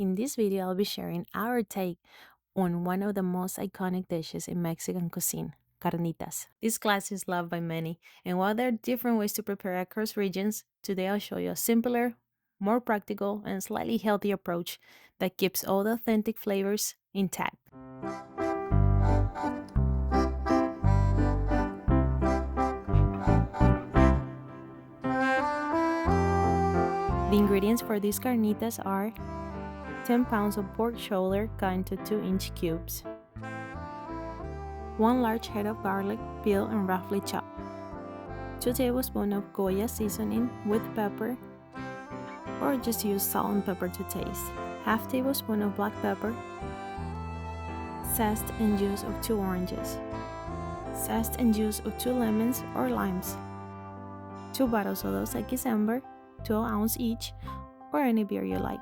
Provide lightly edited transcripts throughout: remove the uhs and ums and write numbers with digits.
In this video, I'll be sharing our take on one of the most iconic dishes in Mexican cuisine, carnitas. This class is loved by many, and while there are different ways to prepare across regions, today I'll show you a simpler, more practical, and slightly healthy approach that keeps all the authentic flavors intact. The ingredients for these carnitas are 10 pounds of pork shoulder cut into 2-inch cubes, 1 large head of garlic peeled and roughly chopped, 2 tablespoons of Goya seasoning with pepper, or just use salt and pepper to taste, half tablespoon of black pepper, zest and juice of 2 oranges, zest and juice of 2 lemons or limes, 2 bottles of those Equis Amber, 12 ounces each, or any beer you like.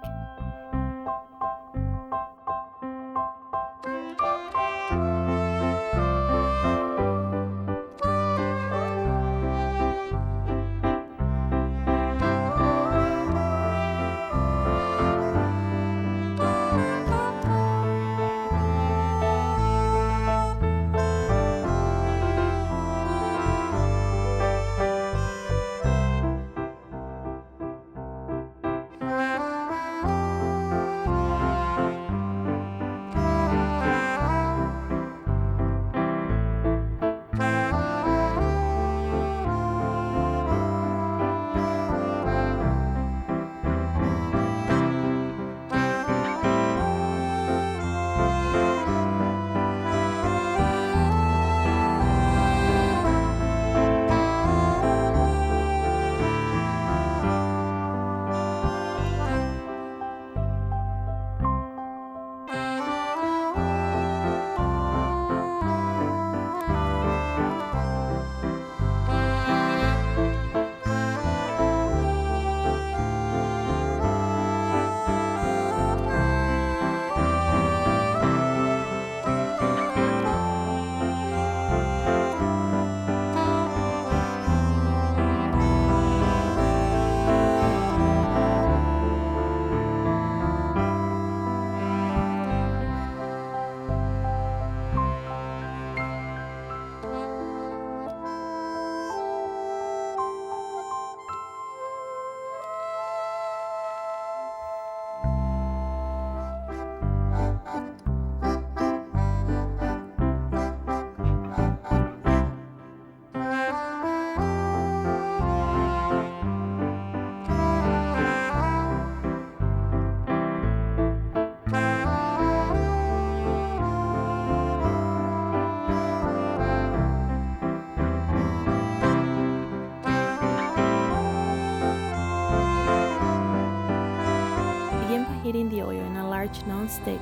Begin by heating the oil in a large non-stick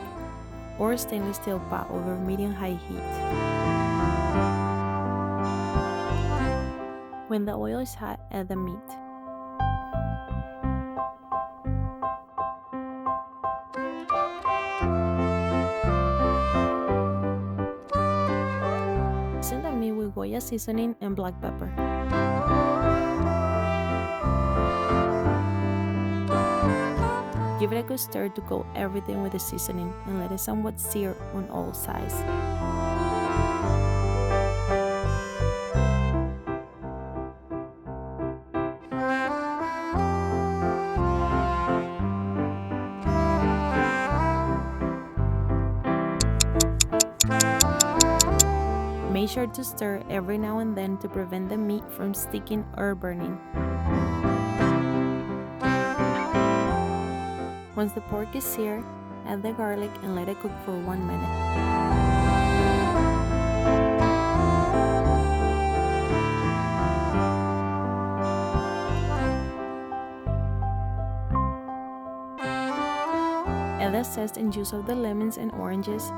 or stainless steel pot over medium-high heat. When the oil is hot, add the meat. Season the meat with Goya seasoning and black pepper. Give it a good stir to coat everything with the seasoning and let it somewhat sear on all sides. Make sure to stir every now and then to prevent the meat from sticking or burning. Once the pork is seared, add the garlic and let it cook for 1 minute. Add the zest and juice of the lemons and oranges.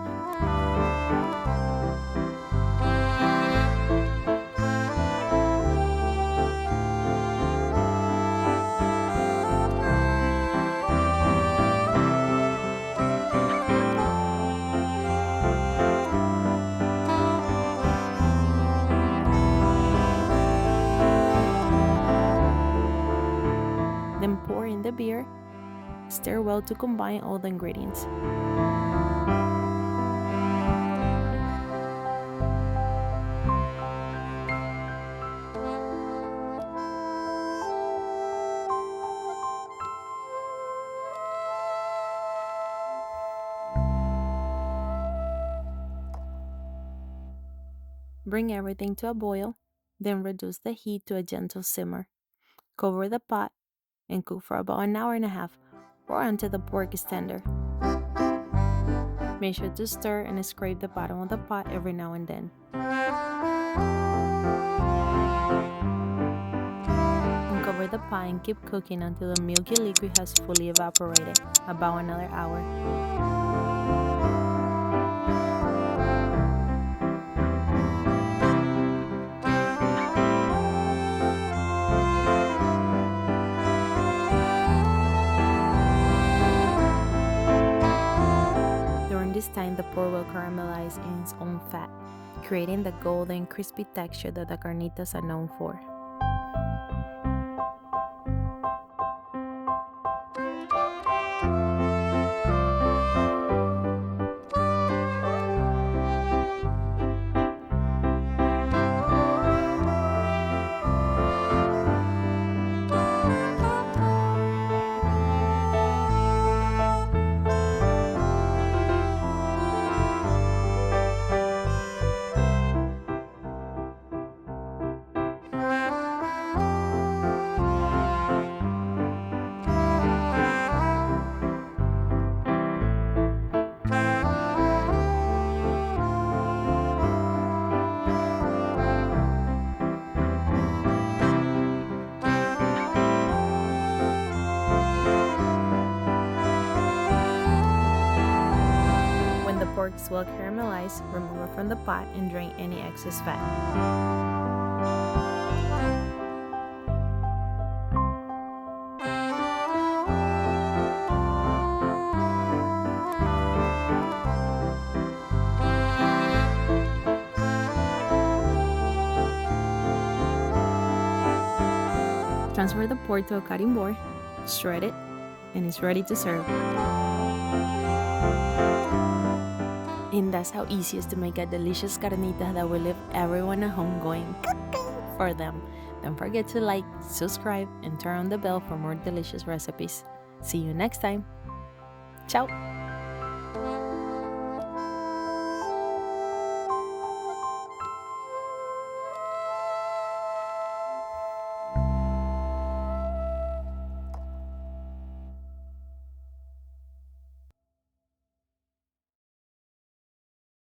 Then pour in the beer Stir well to combine all the ingredients. Bring everything to a boil, then reduce the heat to a gentle simmer. Cover the pot and cook for about an hour and a half or until the pork is tender. Make sure to stir and scrape the bottom of the pot every now and then. Uncover the pot and keep cooking until the milky liquid has fully evaporated, about another hour. During this time, the pork will caramelize in its own fat, creating the golden, crispy texture that the carnitas are known for. Pork is well caramelized, remove it from the pot and drain any excess fat. Transfer the pork to a cutting board, shred it, and it's ready to serve. And that's how easy it is to make a delicious carnitas that will leave everyone at home going for them. Don't forget to like, subscribe, and turn on the bell for more delicious recipes. See you next time. Ciao!